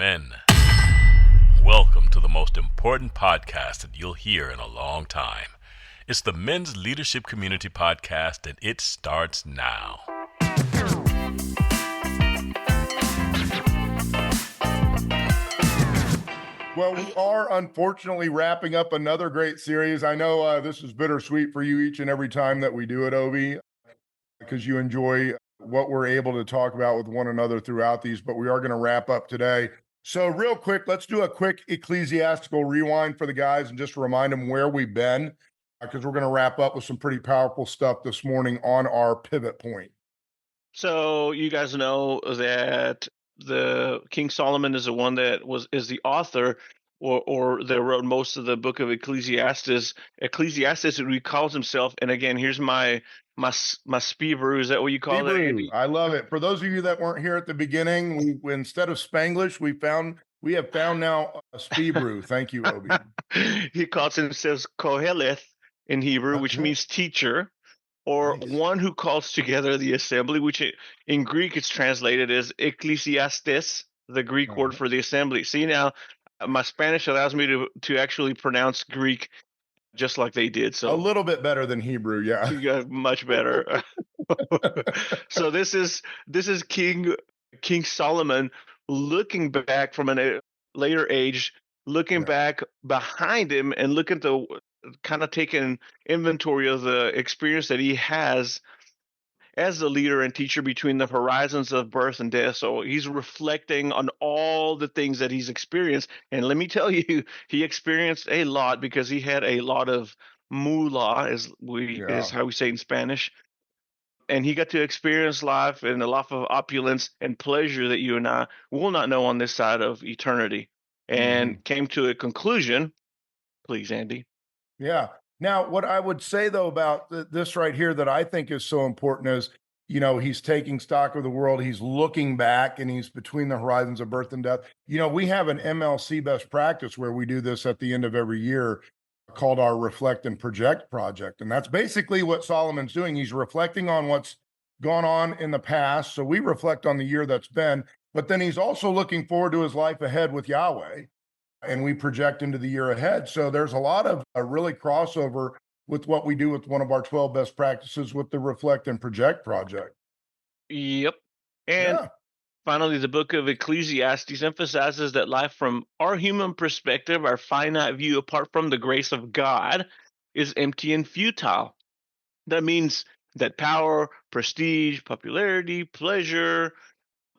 Men, welcome to the most important podcast that you'll hear in a long time. It's the Men's Leadership Community Podcast, and it starts now. Well, we are unfortunately wrapping up another great series. I know this is bittersweet for you each and every time that we do it, Obie, because you enjoy what we're able to talk about with one another throughout these, but we are going to wrap up today. So real quick, let's do a quick ecclesiastical rewind for the guys and just remind them where we've been, because we're going to wrap up with some pretty powerful stuff this morning on our pivot point. So you guys know that the King Solomon is the one that is the author or that wrote most of the book of Ecclesiastes. Ecclesiastes recalls himself, and again, here's my Speebrew. Is that what you call it, Andy? I love it. For those of you that weren't here at the beginning, we instead of Spanglish, we have found now a Speebrew. Thank you, Obie. He calls himself Koheleth in Hebrew, which means teacher, or one who calls together the assembly, which in Greek it's translated as Ecclesiastes, the Greek word for the assembly. See, now my Spanish allows me to actually pronounce Greek just like they did. So a little bit better than Hebrew, yeah. Much better. So this is King Solomon looking back from a later age, looking back behind him and looking to kind of taking inventory of the experience that he has as a leader and teacher between the horizons of birth and death. So he's reflecting on all the things that he's experienced. And let me tell you, he experienced a lot because he had a lot of moolah, is how we say in Spanish. And he got to experience life and a lot of opulence and pleasure that you and I will not know on this side of eternity. And came to a conclusion. Please, Andy. Yeah. Now, what I would say, though, about this right here that I think is so important is, he's taking stock of the world. He's looking back and he's between the horizons of birth and death. We have an MLC best practice where we do this at the end of every year called our Reflect and Project project. And that's basically what Solomon's doing. He's reflecting on what's gone on in the past. So we reflect on the year that's been, but then he's also looking forward to his life ahead with Yahweh. And we project into the year ahead. So there's a lot of really crossover with what we do with one of our 12 best practices with the Reflect and Project project. Yep. And finally, the book of Ecclesiastes emphasizes that life from our human perspective, our finite view apart from the grace of God, is empty and futile. That means that power, prestige, popularity, pleasure,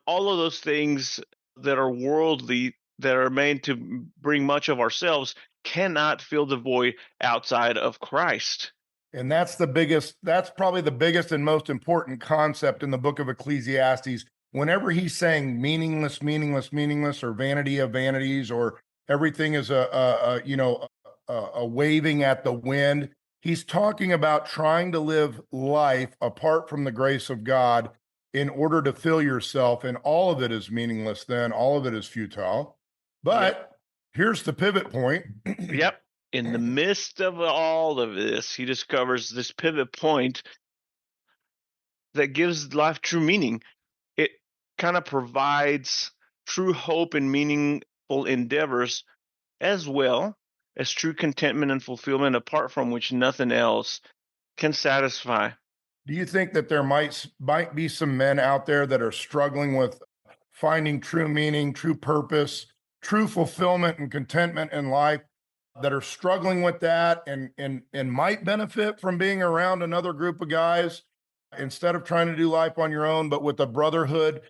all of those things that are worldly, that are made to bring much of ourselves, cannot fill the void outside of Christ. And that's probably the biggest and most important concept in the book of Ecclesiastes. Whenever he's saying meaningless, meaningless, meaningless, or vanity of vanities, or everything is a waving at the wind, he's talking about trying to live life apart from the grace of God in order to fill yourself, and all of it is meaningless then, all of it is futile. But here's the pivot point. Yep. In the midst of all of this, he discovers this pivot point that gives life true meaning. It kind of provides true hope and meaningful endeavors, as well as true contentment and fulfillment, apart from which nothing else can satisfy. Do you think that there might be some men out there that are struggling with finding true meaning, true purpose, true fulfillment and contentment in life, that are struggling with that and might benefit from being around another group of guys instead of trying to do life on your own, but with a brotherhood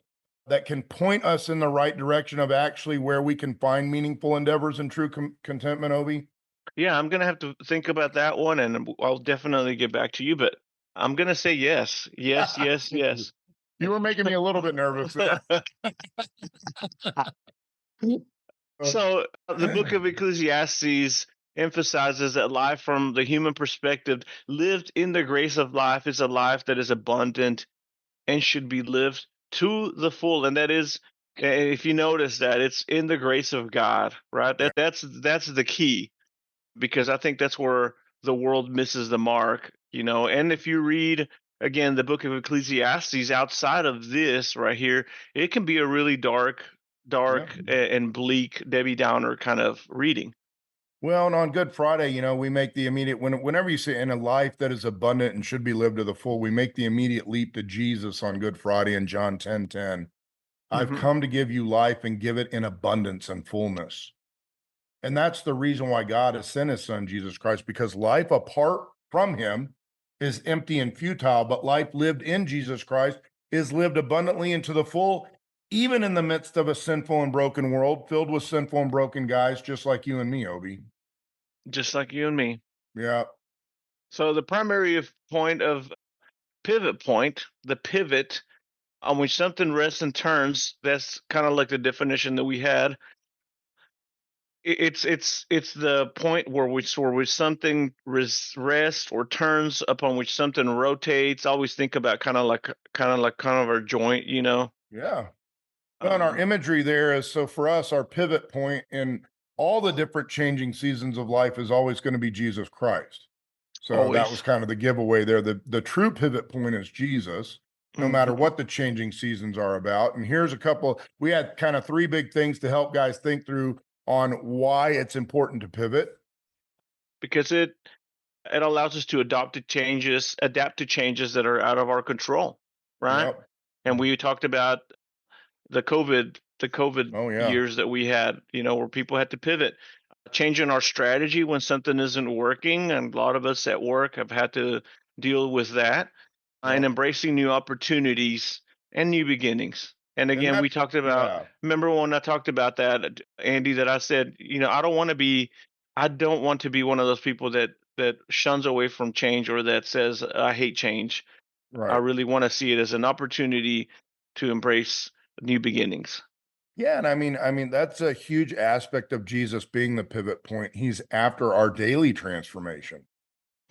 that can point us in the right direction of actually where we can find meaningful endeavors and true contentment, Obie? Yeah, I'm going to have to think about that one, and I'll definitely get back to you, but I'm going to say yes. Yes, yes, yes. You were making me a little bit nervous. So the book of Ecclesiastes emphasizes that life from the human perspective, lived in the grace of life, is a life that is abundant and should be lived to the full. And that is, if you notice that, it's in the grace of God, right? That's the key, because I think that's where the world misses the mark, And if you read, again, the book of Ecclesiastes outside of this right here, it can be a really dark dark and bleak Debbie Downer kind of reading. Well, and on Good Friday, we make the immediate, whenever you say in a life that is abundant and should be lived to the full, we make the immediate leap to Jesus on Good Friday in John 10:10. I've come to give you life and give it in abundance and fullness. And that's the reason why God has sent his son, Jesus Christ, because life apart from him is empty and futile, but life lived in Jesus Christ is lived abundantly and to the full, even in the midst of a sinful and broken world filled with sinful and broken guys, just like you and me, Obie. Just like you and me. Yeah. So the primary point of pivot point, the pivot on which something rests and turns, that's kind of like the definition that we had. It's the point where something rests or turns, upon which something rotates. I always think about kind of our joint, Yeah. Well, and our imagery there is, so for us, our pivot point in all the different changing seasons of life is always going to be Jesus Christ. So always. That was kind of the giveaway there. The true pivot point is Jesus, no matter what the changing seasons are about. And here's a couple, we had kind of 3 big things to help guys think through on why it's important to pivot. Because it allows us to adapt to changes that are out of our control, right? Yep. And we talked about the COVID years that we had, where people had to pivot, changing our strategy when something isn't working. And a lot of us at work have had to deal with that, and embracing new opportunities and new beginnings. And again, we talked about, remember when I talked about that, Andy, that I said, I don't want to be one of those people that shuns away from change, or that says, I hate change. Right. I really want to see it as an opportunity to embrace new beginnings. Yeah, and I mean that's a huge aspect of Jesus being the pivot point. He's after our daily transformation.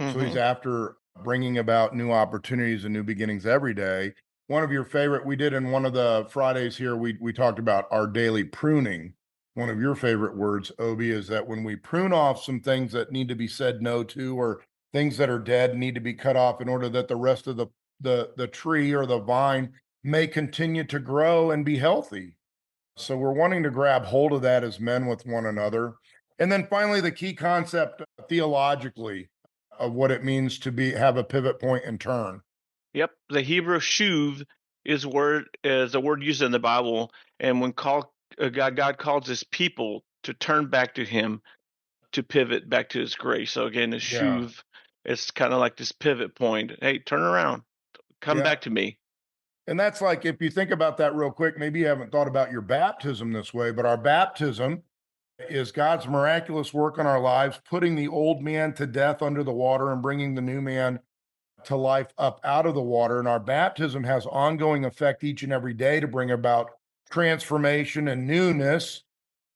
So he's after bringing about new opportunities and new beginnings every day. One of your favorite, we did in one of the Fridays here, we talked about our daily pruning. One of your favorite words, Obie, is that when we prune off some things that need to be said no to, or things that are dead need to be cut off in order that the rest of the tree or the vine may continue to grow and be healthy. So we're wanting to grab hold of that as men with one another. And then finally, the key concept theologically of what it means to have a pivot point and turn. Yep. The Hebrew shuv is a word used in the Bible. And when God calls his people to turn back to him, to pivot back to his grace. So again, the shuv is kind of like this pivot point. Hey, turn around, come back to me. And that's like, if you think about that real quick, maybe you haven't thought about your baptism this way, but our baptism is God's miraculous work on our lives, putting the old man to death under the water and bringing the new man to life up out of the water. And our baptism has ongoing effect each and every day to bring about transformation and newness.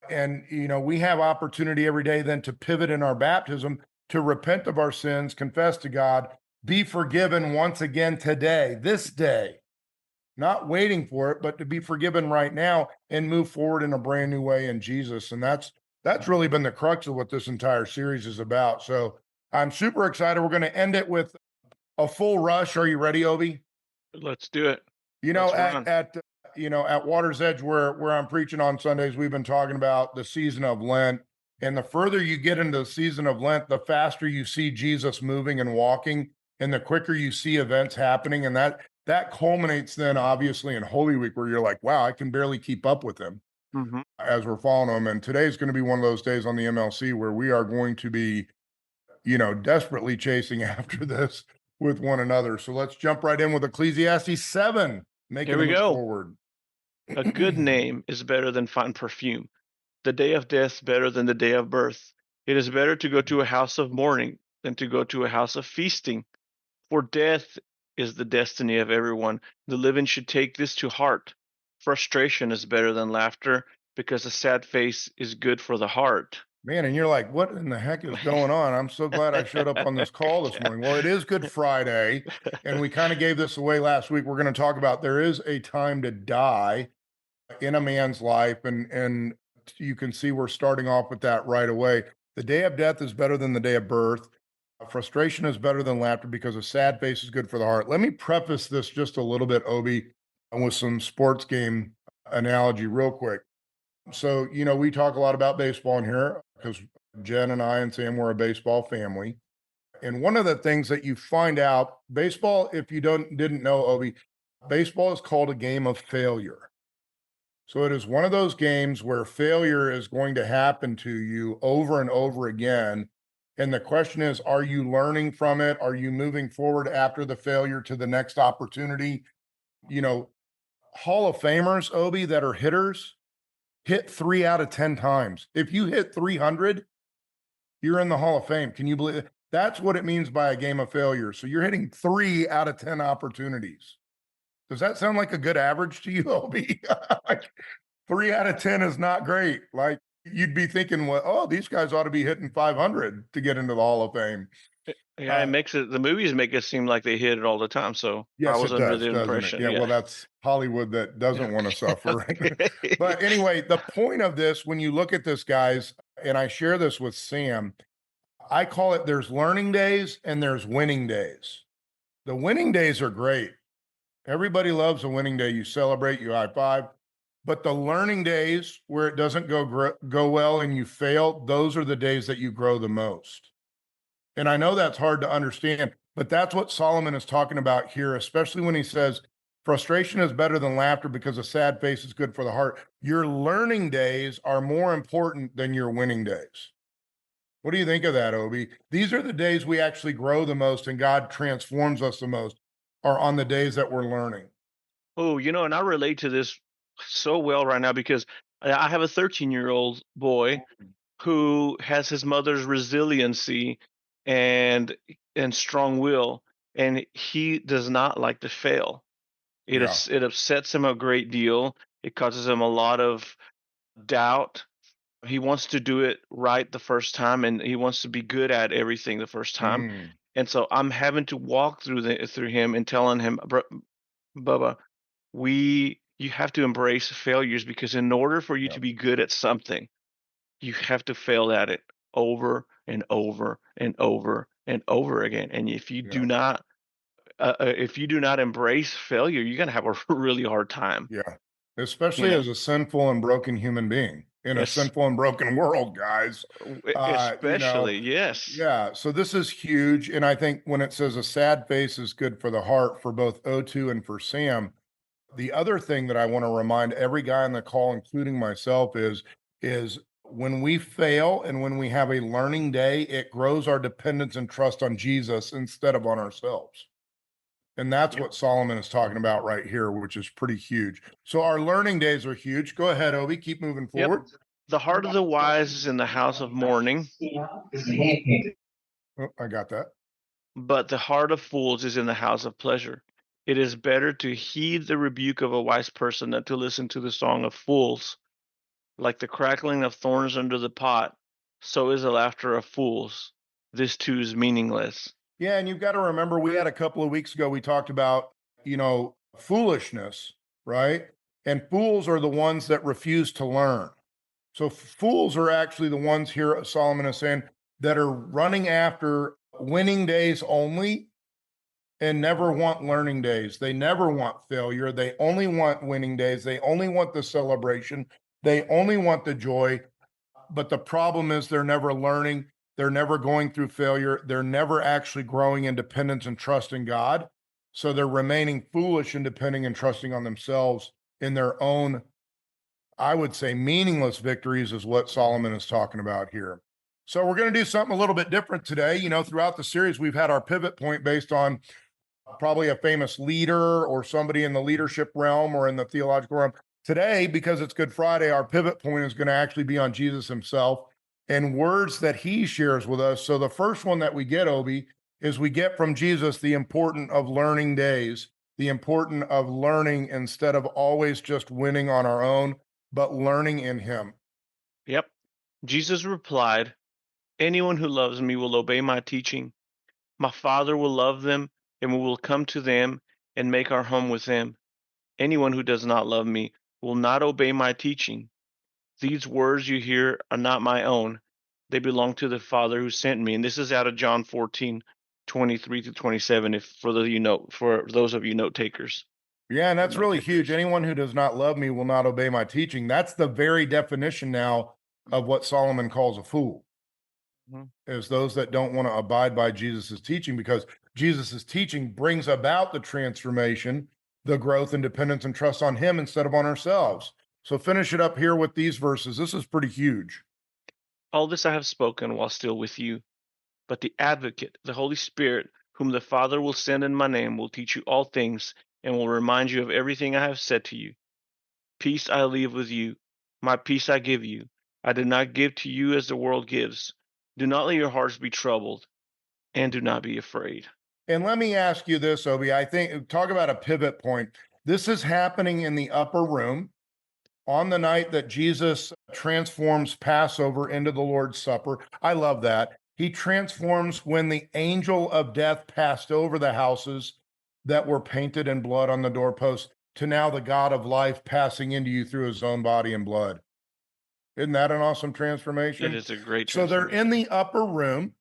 And, we have opportunity every day then to pivot in our baptism, to repent of our sins, confess to God, be forgiven once again today, this day. Not waiting for it, but to be forgiven right now and move forward in a brand new way in Jesus. And that's really been the crux of what this entire series is about. So I'm super excited. We're going to end it with a full rush. Are you ready, Obie? Let's do it. At Water's Edge, where I'm preaching on Sundays, we've been talking about the season of Lent. And the further you get into the season of Lent, the faster you see Jesus moving and walking, and the quicker you see events happening. And that culminates then obviously in Holy Week, where you're like, wow, I can barely keep up with him as we're following him. And today's going to be one of those days on the MLC where we are going to be, desperately chasing after this with one another. So let's jump right in with Ecclesiastes 7. Here we go. Forward. A good name is better than fine perfume. The day of death better than the day of birth. It is better to go to a house of mourning than to go to a house of feasting. For death is the destiny of everyone. The living should take this to heart. Frustration is better than laughter, because a sad face is good for the heart. Man, and you're like, what in the heck is going on? I'm so glad I showed up on this call this morning. Well, it is Good Friday, and we kind of gave this away last week. We're going to talk about there is a time to die in a man's life, and you can see we're starting off with that right away. The day of death is better than the day of birth. Frustration is better than laughter, because a sad face is good for the heart. Let me preface this just a little bit, Obie, with some sports game analogy real quick. So, we talk a lot about baseball in here because Jen and I and Sam were a baseball family. And one of the things that you find out, baseball, if you didn't know, Obi, baseball is called a game of failure. So it is one of those games where failure is going to happen to you over and over again. And the question is, are you learning from it? Are you moving forward after the failure to the next opportunity? You know, Hall of Famers, Obi, that are hitters, hit 3 out of 10 times. If you hit 300, you're in the Hall of Fame. Can you believe it? That's what it means by a game of failure. So you're hitting 3 out of 10 opportunities. Does that sound like a good average to you, Obi? Like 3 out of 10 is not great. Like you'd be thinking, well, oh, these guys ought to be hitting 500 to get into the Hall of Fame. Yeah, it makes it, the movies make it seem like they hit it all the time. So I Yes, was it under does, the doesn't it? impression, Yeah, yeah. well, that's Hollywood that doesn't want to suffer. Okay. But anyway, the point of this, when you look at this, guys, and I share this with Sam, I call it there's learning days and there's winning days. The winning days are great. Everybody loves a winning day. You celebrate, you high five. But the learning days where it doesn't go well and you fail, those are the days that you grow the most. And I know that's hard to understand, but that's what Solomon is talking about here, especially when he says frustration is better than laughter because a sad face is good for the heart. Your learning days are more important than your winning days. What do you think of that, Obi? These are the days we actually grow the most and God transforms us the most, are on the days that we're learning. Oh, and I relate to this so well right now because I have a 13-year-old boy who has his mother's resiliency and strong will, and he does not like to fail. Yeah. It upsets him a great deal. It causes him a lot of doubt. He wants to do it right the first time, and he wants to be good at everything the first time. Mm, And so I'm having to walk through him and telling him, Bubba, you have to embrace failures because in order for you yeah. to be good at something, you have to fail at it over and over and over and over again. And Yeah. if you do not embrace failure, you're gonna have a really hard time. Yeah. You Especially know, as a sinful and broken human being in a yes, sinful and broken world, guys. Uh, you know, especially yes. yeah. So this is huge. And I think when it says a sad face is good for the heart for both O2 and for Sam, the other thing that I want to remind every guy on the call, including myself, is when we fail and when we have a learning day, it grows our dependence and trust on Jesus instead of on ourselves. And that's Yep. what Solomon is talking about right here, which is pretty huge. So our learning days are huge. Go ahead, Obi. Keep moving Yep. forward. The heart of the wise is in the house of mourning, Oh, I got that. but the heart of fools is in the house of pleasure. It is better to heed the rebuke of a wise person than to listen to the song of fools. Like the crackling of thorns under the pot, so is the laughter of fools. This too is meaningless. Yeah, and you've got to remember we had a couple of weeks ago we talked about, foolishness, right? And fools are the ones that refuse to learn. So fools are actually the ones here, Solomon is saying, that are running after winning days only and never want learning days. They never want failure. They only want winning days. They only want the celebration. They only want the joy. But the problem is they're never learning. They're never going through failure. They're never actually growing in dependence and trust in God. So they're remaining foolish and depending and trusting on themselves in their own, I would say, meaningless victories is what Solomon is talking about here. So we're going to do something a little bit different today. Throughout the series, we've had our pivot point based on probably a famous leader or somebody in the leadership realm or in the theological realm. Today, because it's Good Friday, our pivot point is going to actually be on Jesus himself and words that he shares with us. So the first one that we get, Obi, is we get from Jesus the importance of learning days, the importance of learning instead of always just winning on our own, but learning in him. Yep. Jesus replied, anyone who loves me will obey my teaching. My Father will love them, and we will come to them and make our home with them. Anyone who does not love me will not obey my teaching. These words you hear are not my own. They belong to the Father who sent me. And this is out of John 14, 23 to 27, if for those of you note takers. Yeah, and that's my really huge. pictures. Anyone who does not love me will not obey my teaching. That's the very definition now of what Solomon calls a fool, Mhm. is those that don't want to abide by Jesus's teaching, because Jesus's teaching brings about the transformation, the growth and dependence and trust on him instead of on ourselves. So finish it up here with these verses. This is pretty huge. All this I have spoken while still with you. But the Advocate, the Holy Spirit, whom the Father will send in my name, will teach you all things and will remind you of everything I have said to you. Peace I leave with you. My peace I give you. I do not give to you as the world gives. Do not let your hearts be troubled and do not be afraid. And let me ask you this, Obie. I think, talk about a pivot point. This is happening in the upper room on the night that Jesus transforms Passover into the Lord's Supper. I love that. He transforms when the angel of death passed over the houses that were painted in blood on the doorpost to now the God of life passing into you through his own body and blood. Isn't that an awesome transformation? It is a great So they're in transformation. the upper room.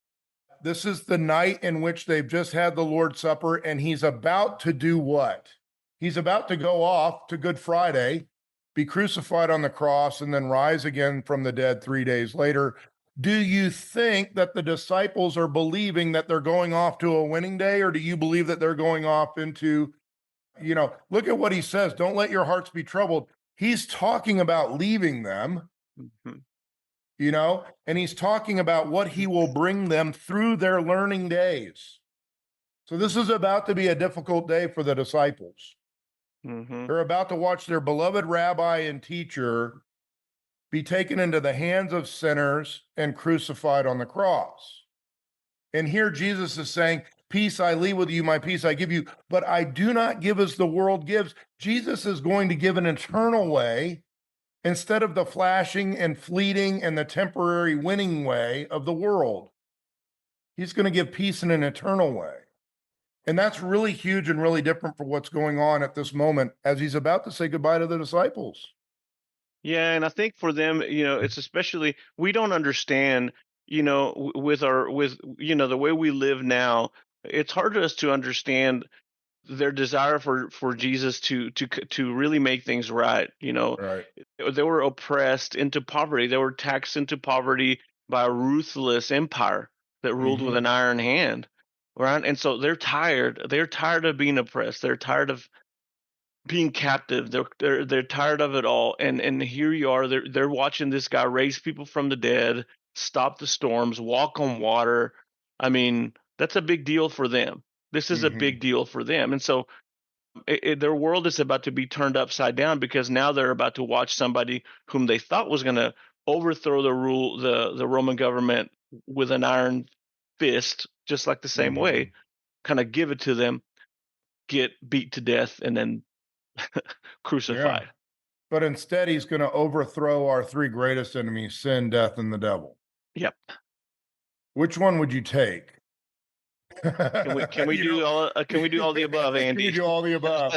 This is the night in which they've just had the Lord's Supper, and he's about to do what? He's about to go off to Good Friday, be crucified on the cross, and then rise again from the dead 3 days later. Do you think that the disciples are believing that they're going off to a winning day, or do you believe that they're going off into, look at what he says, don't let your hearts be troubled. He's talking about leaving them, Mhm. and he's talking about what he will bring them through their learning days. So this is about to be a difficult day for the disciples. Mhm. They're about to watch their beloved rabbi and teacher be taken into the hands of sinners and crucified on the cross. And here Jesus is saying, peace I leave with you, my peace I give you, but I do not give as the world gives. Jesus is going to give an eternal way instead of the flashing and fleeting and the temporary winning way of the world. He's going to give peace in an eternal way. And that's really huge and really different for what's going on at this moment as he's about to say goodbye to the disciples. Yeah, and I think for them, it's especially we don't understand, with the way we live now, it's hard for us to understand their desire for Jesus to really make things right. Right. They were oppressed into poverty. They were taxed into poverty by a ruthless empire that ruled with an iron hand, right? And so they're tired. They're tired of being oppressed. They're tired of being captive. They're tired of it all. And here you are. They're watching this guy raise people from the dead, stop the storms, walk on water. I mean, that's a big deal for them. This is a big deal for them. And so their world is about to be turned upside down because now they're about to watch somebody whom they thought was going to overthrow the Roman government with an iron fist, just like the same way, kind of give it to them, get beat to death, and then Yeah. crucified. But instead, he's going to overthrow our three greatest enemies, sin, death, and the devil. Yep. Which one would you take? Can we do all the above, Can Andy? we do all the above?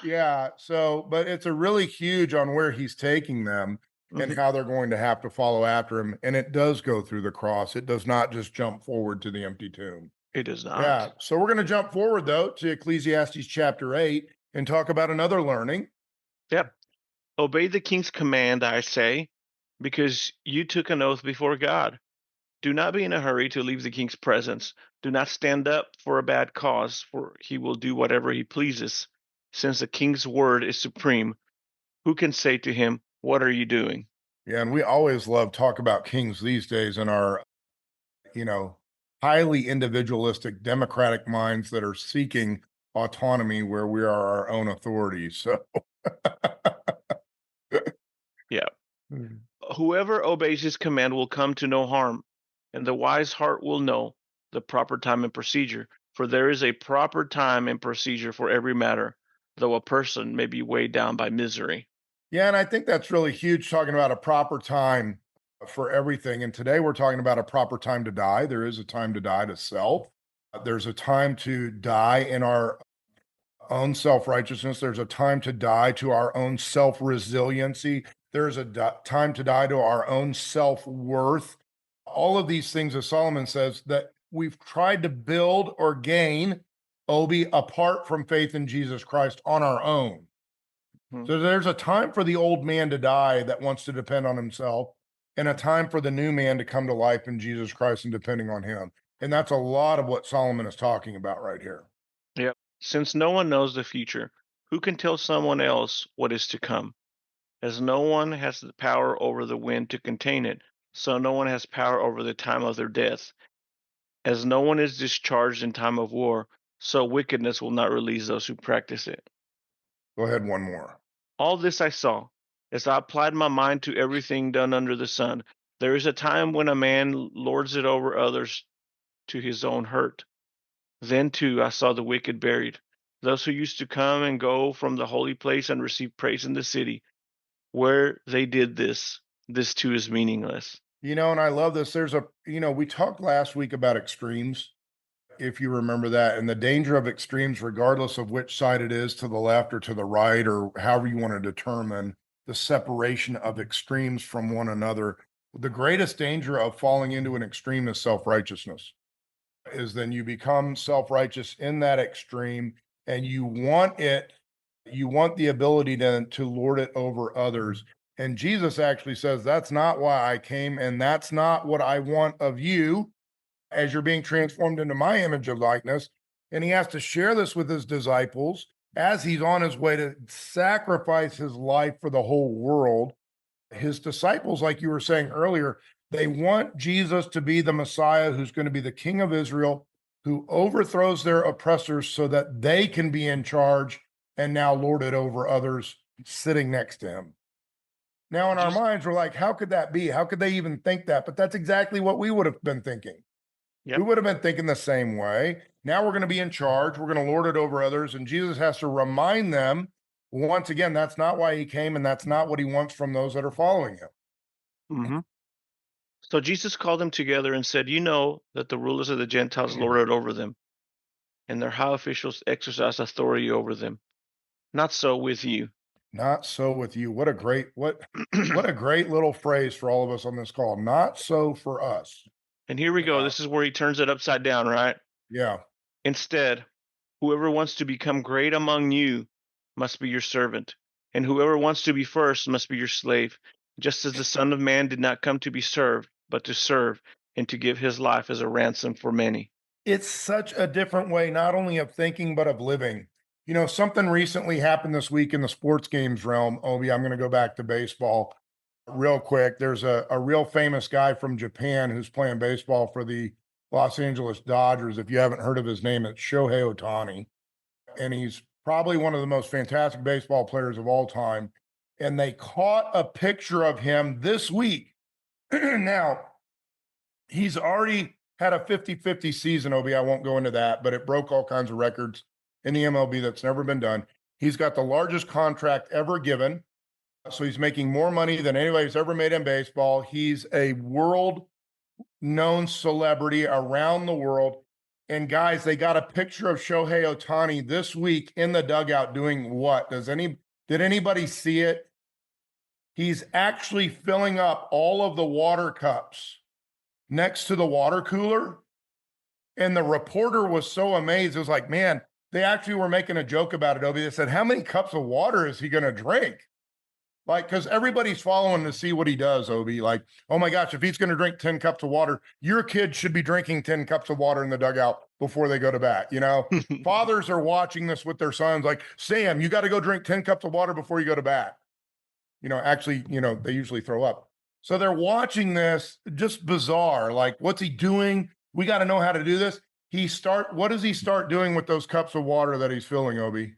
Yeah. So, but it's a really huge on where he's taking them and Mhm. how they're going to have to follow after him. And it does go through the cross. It does not just jump forward to the empty tomb. It does not. Yeah. So we're going to jump forward though to Ecclesiastes chapter 8 and talk about another learning. Yep. Obey the king's command, I say, because you took an oath before God. Do not be in a hurry to leave the king's presence. Do not stand up for a bad cause, for he will do whatever he pleases. Since the king's word is supreme, who can say to him, "What are you doing?" Yeah. And we always love talk about kings these days in our, you know, highly individualistic democratic minds that are seeking autonomy where we are our own authorities. So Yeah. Whoever obeys his command will come to no harm, and the wise heart will know the proper time and procedure. For there is a proper time and procedure for every matter, though a person may be weighed down by misery. Yeah, and I think that's really huge, talking about a proper time for everything. And today we're talking about a proper time to die. There is a time to die to self. There's a time to die in our own self-righteousness. There's a time to die to our own self-resiliency. There's a time to die to our own self-worth. All of these things, as Solomon says, that we've tried to build or gain Obie, apart from faith in Jesus Christ on our own. So there's a time for the old man to die that wants to depend on himself, and a time for the new man to come to life in Jesus Christ and depending on him. And that's a lot of what Solomon is talking about right here. Yep. Since no one knows the future, who can tell someone else what is to come? As no one has the power over the wind to contain it, so no one has power over the time of their death. As no one is discharged in time of war, so wickedness will not release those who practice it. Go ahead, one more. All this I saw, as I applied my mind to everything done under the sun. There is a time when a man lords it over others to his own hurt. Then, too, I saw the wicked buried, those who used to come and go from the holy place and receive praise in the city. Where they did this too is meaningless. And I love this. We talked last week about extremes, if you remember that, and the danger of extremes, regardless of which side it is, to the left or to the right, or however you want to determine the separation of extremes from one another. The greatest danger of falling into an extreme is self-righteousness. Is then you become self-righteous in that extreme, and you want the ability to lord it over others. And Jesus actually says, that's not why I came, and that's not what I want of you as you're being transformed into my image of likeness. And he has to share this with his disciples as he's on his way to sacrifice his life for the whole world. His disciples, like you were saying earlier, they want Jesus to be the Messiah who's going to be the King of Israel, who overthrows their oppressors so that they can be in charge and now lord it over others sitting next to him. Now, in our minds, we're like, how could that be? How could they even think that? But that's exactly what we would have been thinking. Yep. We would have been thinking the same way. Now we're going to be in charge. We're going to lord it over others. And Jesus has to remind them, once again, that's not why he came, and that's not what he wants from those that are following him. Mm-hmm. So Jesus called them together and said, you know that the rulers of the Gentiles lord it over them, and their high officials exercise authority over them. Not so with you. Not so with you. What a great little phrase for all of us on this call. Not so for us. And here we go. This is where he turns it upside down, right? Yeah. Instead, whoever wants to become great among you must be your servant, and whoever wants to be first must be your slave, just as the Son of Man did not come to be served, but to serve and to give his life as a ransom for many. It's such a different way, not only of thinking, but of living. Something recently happened this week in the sports games realm. Obie, I'm going to go back to baseball real quick. There's a real famous guy from Japan who's playing baseball for the Los Angeles Dodgers. If you haven't heard of his name, it's Shohei Ohtani. And he's probably one of the most fantastic baseball players of all time. And they caught a picture of him this week. Now, he's already had a 50-50 season, Obie. I won't go into that, but it broke all kinds of records in the MLB that's never been done. He's got the largest contract ever given. So he's making more money than anybody's ever made in baseball. He's a world-known celebrity around the world. And guys, they got a picture of Shohei Ohtani this week in the dugout doing what? Did anybody see it? He's actually filling up all of the water cups next to the water cooler. And the reporter was so amazed. It was like, man, they actually were making a joke about it, Obie. They said, how many cups of water is he going to drink? Like, because everybody's following to see what he does, Obie. Like, oh my gosh, if he's going to drink 10 cups of water, your kid should be drinking 10 cups of water in the dugout before they go to bat. Fathers are watching this with their sons, like, Sam, you got to go drink 10 cups of water before you go to bat. Actually, they usually throw up. So they're watching this, just bizarre. Like, what's he doing? We got to know how to do this. What does he start doing with those cups of water that he's filling, Obie?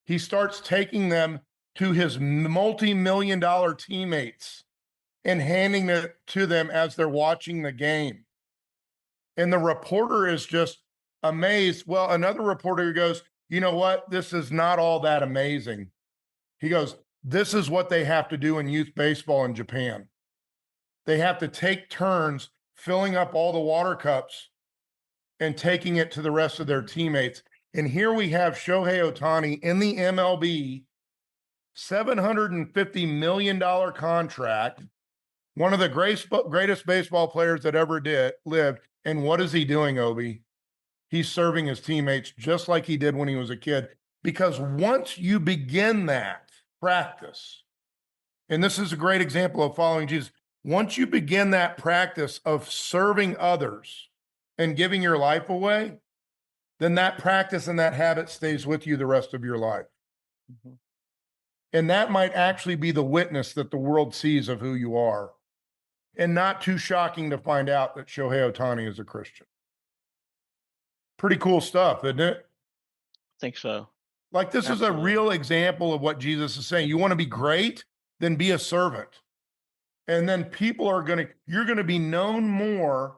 He starts taking them to his multi-million-dollar teammates and handing it to them as they're watching the game. And the reporter is just amazed. Well, another reporter goes, you know what? This is not all that amazing. He goes, this is what they have to do in youth baseball in Japan. They have to take turns filling up all the water cups and taking it to the rest of their teammates. And here we have Shohei Ohtani in the MLB, $750 million contract, one of the greatest baseball players that ever lived. And what is he doing, Obie? He's serving his teammates just like he did when he was a kid. Because once you begin that practice, and this is a great example of following Jesus, once you begin that practice of serving others and giving your life away, then that practice and that habit stays with you the rest of your life. Mhm. And that might actually be the witness that the world sees of who you are. And not too shocking to find out that Shohei Ohtani is a Christian. Pretty cool stuff, isn't it? I think so. Like, this is a Absolutely. real example of what Jesus is saying. You want to be great? Then be a servant. And then people are you're going to be known more.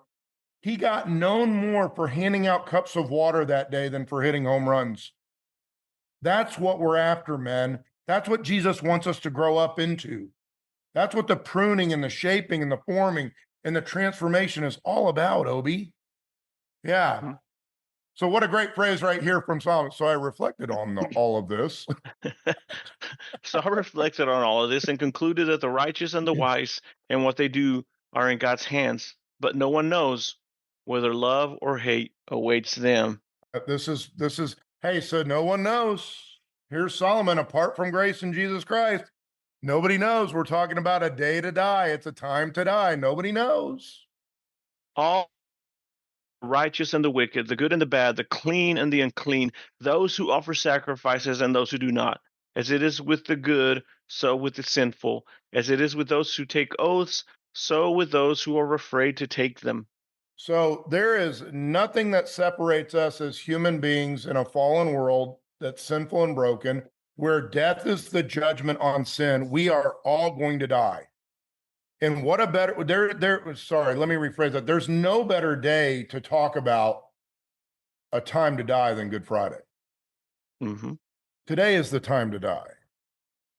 He got known more for handing out cups of water that day than for hitting home runs. That's what we're after, men. That's what Jesus wants us to grow up into. That's what the pruning and the shaping and the forming and the transformation is all about, Obie. Yeah. Mhm. So what a great phrase right here from Solomon. So I reflected on all of this. So I reflected on all of this and concluded that the righteous and the wise and what they do are in God's hands, but no one knows whether love or hate awaits them. This is, hey, so no one knows. Here's Solomon, apart from grace in Jesus Christ. Nobody knows. We're talking about a day to die. It's a time to die. Nobody knows. All righteous and the wicked, the good and the bad, the clean and the unclean, those who offer sacrifices and those who do not. As it is with the good, so with the sinful. As it is with those who take oaths, so with those who are afraid to take them. So there is nothing that separates us as human beings in a fallen world that's sinful and broken, where death is the judgment on sin. We are all going to die. And what a better sorry, let me rephrase that. There's no better day to talk about a time to die than Good Friday. Mm-hmm. Today is the time to die.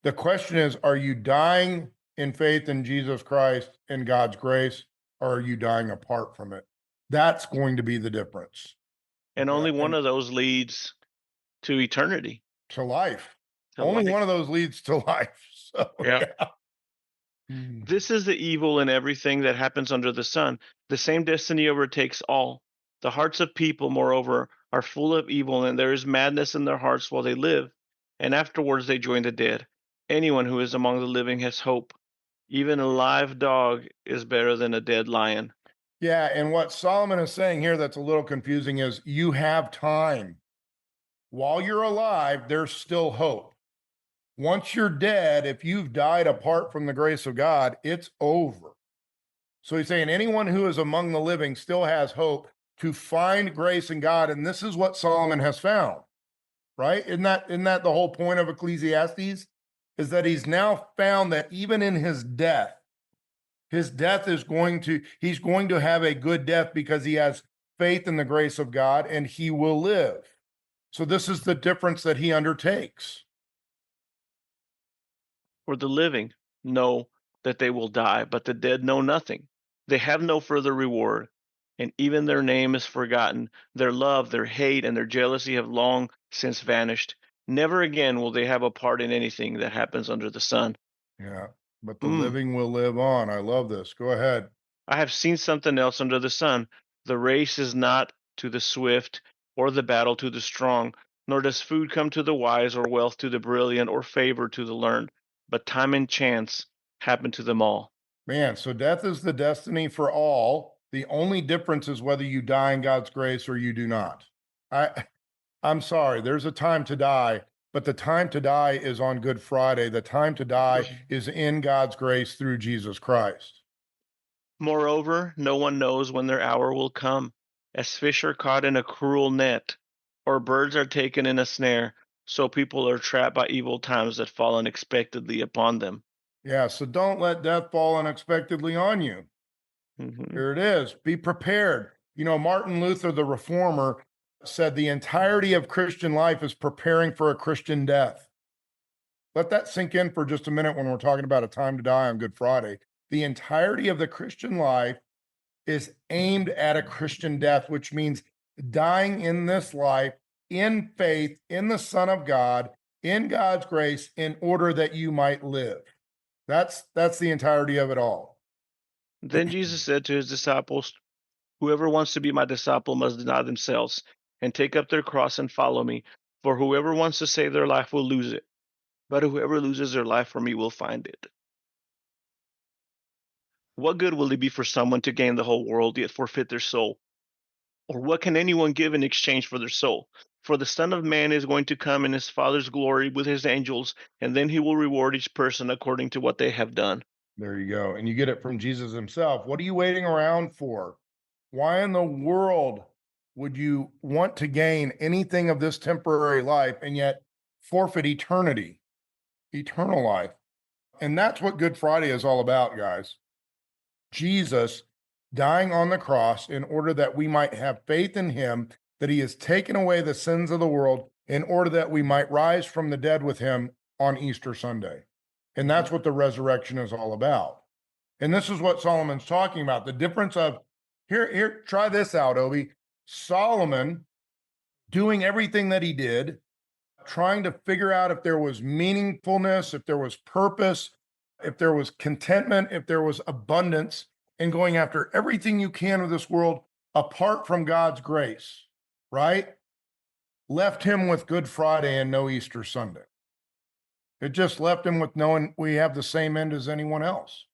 The question is, are you dying in faith in Jesus Christ and God's grace, or are you dying apart from it? That's going to be the difference. And only one And of those leads to eternity. to life. To Only life. one of those leads to life. So Yeah. yeah. This is the evil in everything that happens under the sun. The same destiny overtakes all. The hearts of people, moreover, are full of evil, and there is madness in their hearts while they live, and afterwards they join the dead. Anyone who is among the living has hope. Even a live dog is better than a dead lion. Yeah, and what Solomon is saying here that's a little confusing is you have time. While you're alive, there's still hope. Once you're dead, if you've died apart from the grace of God, it's over. So he's saying anyone who is among the living still has hope to find grace in God. And this is what Solomon has found, right? Isn't that the whole point of Ecclesiastes? Is that he's now found that even in his death is he's going to have a good death because he has faith in the grace of God and he will live. So this is the difference that he undertakes. For the living know that they will die, but the dead know nothing. They have no further reward, and even their name is forgotten. Their love, their hate, and their jealousy have long since vanished. Never again will they have a part in anything that happens under the sun. Yeah, but the living will live on. I love this. Go ahead. I have seen something else under the sun. The race is not to the swift, or the battle to the strong, nor does food come to the wise, or wealth to the brilliant, or favor to the learned, but time and chance happen to them all. Man, so death is the destiny for all. The only difference is whether you die in God's grace or you do not. I'm sorry, there's a time to die, but the time to die is on Good Friday. The time to die is in God's grace through Jesus Christ. Moreover, no one knows when their hour will come, as fish are caught in a cruel net, or birds are taken in a snare, so people are trapped by evil times that fall unexpectedly upon them. Yeah, so don't let death fall unexpectedly on you. Mhm. Here it is. Be prepared. You know, Martin Luther, the reformer, said the entirety of Christian life is preparing for a Christian death. Let that sink in for just a minute when we're talking about a time to die on Good Friday. The entirety of the Christian life is aimed at a Christian death, which means dying in this life in faith in the Son of God, in God's grace, in order that you might live. That's the entirety of it all. Then Jesus said to his disciples, "Whoever wants to be my disciple must deny themselves and take up their cross and follow me. For whoever wants to save their life will lose it, but whoever loses their life for me will find it. What good will it be for someone to gain the whole world yet forfeit their soul? Or what can anyone give in exchange for their soul? For the Son of Man is going to come in his Father's glory with his angels, and then he will reward each person according to what they have done. There you go. And you get it from Jesus himself. What are you waiting around for? Why in the world would you want to gain anything of this temporary life and yet forfeit eternity, eternal life? And that's what Good Friday is all about, guys. Jesus dying on the cross in order that we might have faith in him, that he has taken away the sins of the world in order that we might rise from the dead with him on Easter Sunday. And that's what the resurrection is all about. And this is what Solomon's talking about. The difference of here, try this out, Obie. Solomon doing everything that he did, trying to figure out if there was meaningfulness, if there was purpose, if there was contentment, if there was abundance, and going after everything you can of this world apart from God's grace, right? Left him with Good Friday and no Easter Sunday. It just left him with knowing we have the same end as anyone else.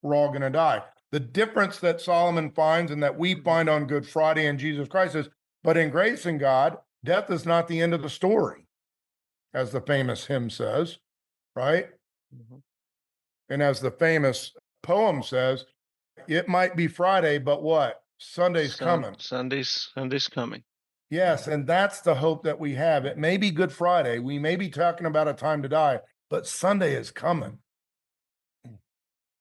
We're all going to die. The difference that Solomon finds and that we find on Good Friday in Jesus Christ is, but in grace in God, death is not the end of the story, as the famous hymn says, right? Mm-hmm. And as the famous poem says, it might be Friday, but what? Sunday's coming. Sunday's coming. Yes, and that's the hope that we have. It may be Good Friday. We may be talking about a time to die, but Sunday is coming.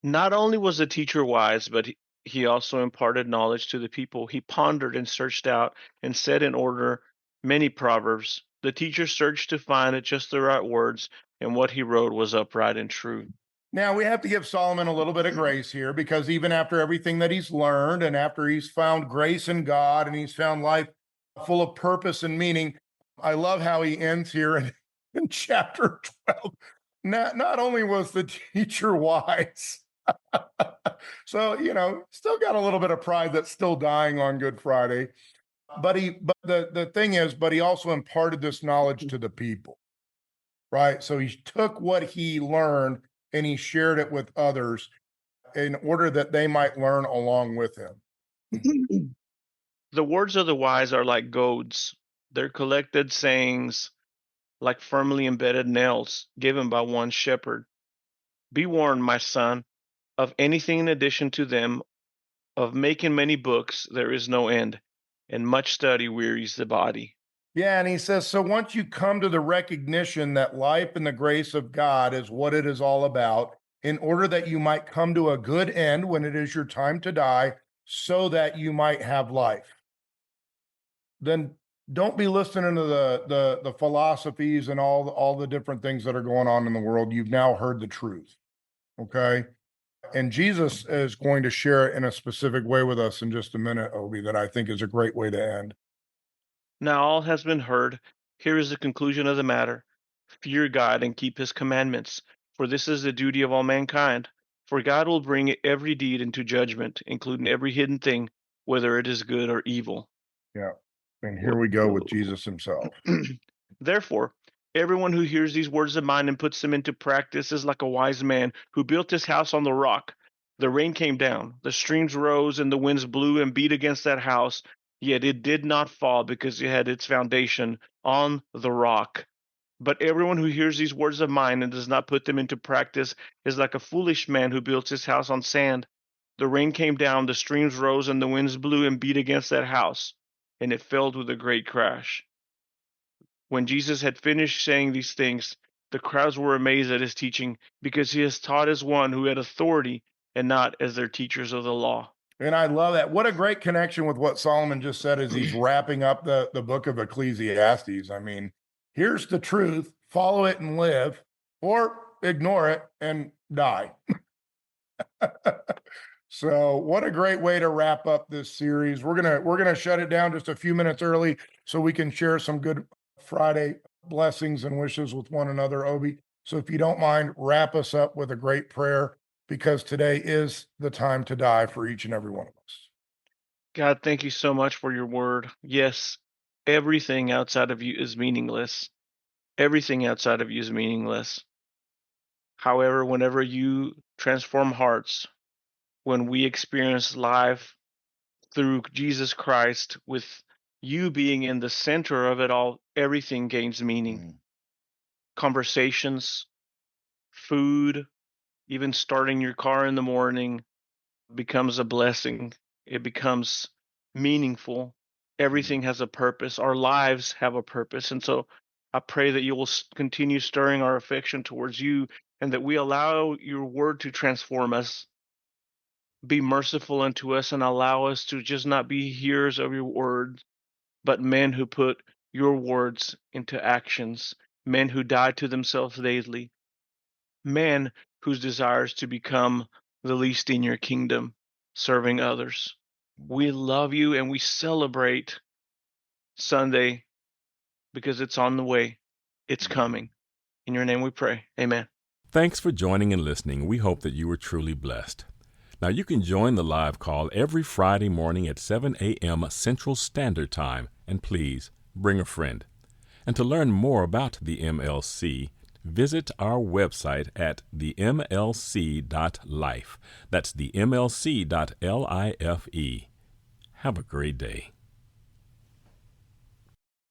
Not only was the teacher wise, but he also imparted knowledge to the people. He pondered and searched out and set in order many proverbs. The teacher searched to find just the right words, and what he wrote was upright and true. Now, we have to give Solomon a little bit of grace here, because even after everything that he's learned and after he's found grace in God and he's found life full of purpose and meaning, I love how he ends here in chapter 12. Not only was the teacher wise, so, still got a little bit of pride that's still dying on Good Friday, but the thing is, but he also imparted this knowledge to the people, right? So he took what he learned and he shared it with others in order that they might learn along with him. The words of the wise are like goads. Their collected sayings like firmly embedded nails given by one shepherd. Be warned, my son, of anything in addition to them, of making many books there is no end, and much study wearies the body. Yeah, and he says, so once you come to the recognition that life and the grace of God is what it is all about, in order that you might come to a good end when it is your time to die, so that you might have life, then don't be listening to the philosophies and all the different things that are going on in the world. You've now heard the truth, okay? And Jesus is going to share it in a specific way with us in just a minute, Obie, that I think is a great way to end. Now all has been heard. Here is the conclusion of the matter. Fear God and keep his commandments, for this is the duty of all mankind. For God will bring every deed into judgment, including every hidden thing, whether it is good or evil. Yeah. And here we go with Jesus himself. Therefore, everyone who hears these words of mine and puts them into practice is like a wise man who built his house on the rock. The rain came down, the streams rose, and the winds blew and beat against that house, yet it did not fall because it had its foundation on the rock. But everyone who hears these words of mine and does not put them into practice is like a foolish man who built his house on sand. The rain came down, the streams rose, and the winds blew and beat against that house, and it fell with a great crash. When Jesus had finished saying these things, the crowds were amazed at his teaching, because he has taught as one who had authority and not as their teachers of the law. And I love that. What a great connection with what Solomon just said as he's wrapping up the book of Ecclesiastes. I mean, here's the truth, follow it and live, or ignore it and die. So what a great way to wrap up this series. We're gonna shut it down just a few minutes early so we can share some Good Friday blessings and wishes with one another, Obie. So if you don't mind, wrap us up with a great prayer, because today is the time to die for each and every one of us. God, thank you so much for your word. Yes, everything outside of you is meaningless. Everything outside of you is meaningless. However, whenever you transform hearts, when we experience life through Jesus Christ, with you being in the center of it all, everything gains meaning. Conversations, food, even starting your car in the morning becomes a blessing. It becomes meaningful. Everything has a purpose. Our lives have a purpose. And so I pray that you will continue stirring our affection towards you, and that we allow your word to transform us. Be merciful unto us and allow us to just not be hearers of your word, but men who put your words into actions, men who die to themselves daily, men whose desires to become the least in your kingdom, serving others. We love you and we celebrate Sunday because it's on the way. It's coming. In your name we pray. Amen. Thanks for joining and listening. We hope that you were truly blessed. Now, you can join the live call every Friday morning at 7 a.m. Central Standard Time, and please bring a friend. And to learn more about the MLC, visit our website at themlc.life. That's themlc.life. Have a great day.